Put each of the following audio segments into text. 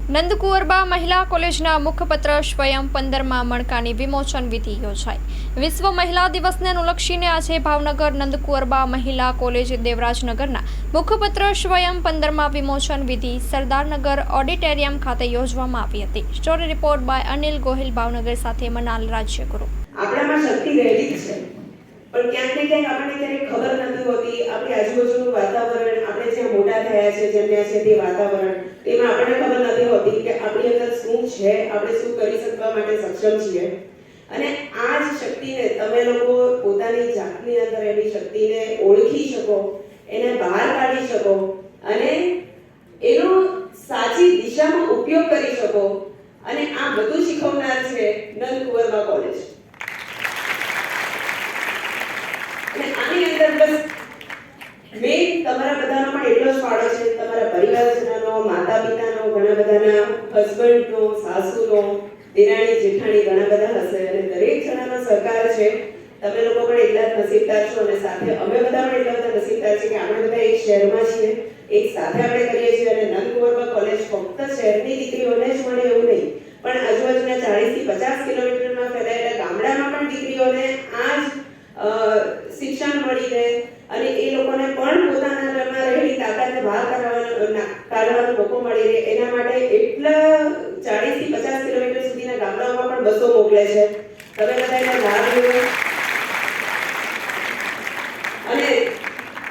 નંદકુંવરબા મહિલા કોલેજના મુખપત્ર સ્વયં 15મા મણકાની વિમોચન વિધિ યોજાઈ। વિશ્વ મહિલા દિવસને અનુલક્ષીને આજે ભાવનગર નંદકુંવરબા મહિલા કોલેજ દેવરાજનગરના મુખપત્ર સ્વયં 15મા વિમોચન વિધિ સરદારનગર ઓડિટોરિયમ ખાતે યોજવામાં આવી હતી। Story report by Anil Gohil, Bhavnagar સાથે મનાલ રાજ્યગુરુ। આપણામાં શક્તિ રહેલી જ છે, પણ ક્યાંક ને ક્યાંક આપણને ક્યારેક ખબર નથી હોતી। આપણી આજુબાજુનું વાતાવરણ, આપણે જ્યાં મોટા થયા છે, જન્મ્યા છે તે વાતાવરણ, તેમાં આપણને ખબર નથી હોતી કે આપણી અંદર શું છે, આપણે શું કરી શકવા માટે સક્ષમ છીએ। અને આ જ શક્તિને તમે લોકો પોતાની જાતની અંદર એની શક્તિને ઓળખી શકો, એને બહાર કાઢી શકો અને એનો સાચી દિશામાં ઉપયોગ કરી શકો, અને આ બધું શીખવનાર છે નંદકુંવરબા કોલેજ। આની અંદર બસ મેં તમારા બધાનો પણ એટલો જ ફાળો છે, તમારા પરિવારજનોનો, માતા પિતાનો, ઘણા બધાના હસબન્ડનો, સાસુનો, દિરાણી જેઠાણી ઘણા બધા હશે, અને દરેક જણાનો સહકાર છે। તમે લોકો પણ એટલા જ નસીબદાર છો, અને સાથે અમે બધા પણ એટલા બધા નસીબદાર છે કે આપણે બધા એક શહેરમાં છીએ, એક સાથે આપણે કરીએ છીએ। અને નંદકુંવરબા કોલેજ ફક્ત શહેરની દીકરીઓને જ મળે એવું નહીં, પણ આજુબાજુના 40 થી 50 કિલોમીટરમાં ફેલાયેલા ગામડામાં પણ દીકરીઓને આ જ શિક્ષણ મળી રહે, અને એ લોકોને પણ પોતાનામાં રહેલી તાકાતને બહાર કાઢવાનો મોકો મળી રહે, એના માટે એટલા 40 થી 50 કિલોમીટર સુધીના ગામડાઓમાં પણ બસો મોકલે છે। તમે બધા એનો લાભ લો। અને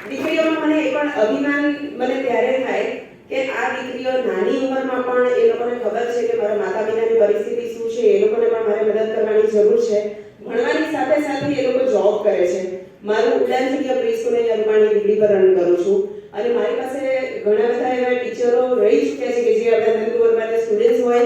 દીકરીઓમાં મને એ પણ અભિમાન મને ત્યારે થાય કે આ દીકરીઓ નાની ઉંમરમાં પણ એ લોકોને ખબર છે કે મારા માતા પિતાની પરિસ્થિતિ શું છે, એ લોકોને પણ મારે મદદ કરવાની જરૂર છે। ભણવાની સાથે સાથે એ લોકો જોબ કરે છે। મારું ઉડાન જગ્યા પ્રી સ્કૂલ અહીંયા રૂપાણી ડિગ્રી પર રન કરું છું, અને મારી પાસે ઘણા બધા એવા ટીચરો રહી ચૂક્યા છે કે જે આપણા નંદકુંવરબાના સ્ટુડન્ટ્સ હોય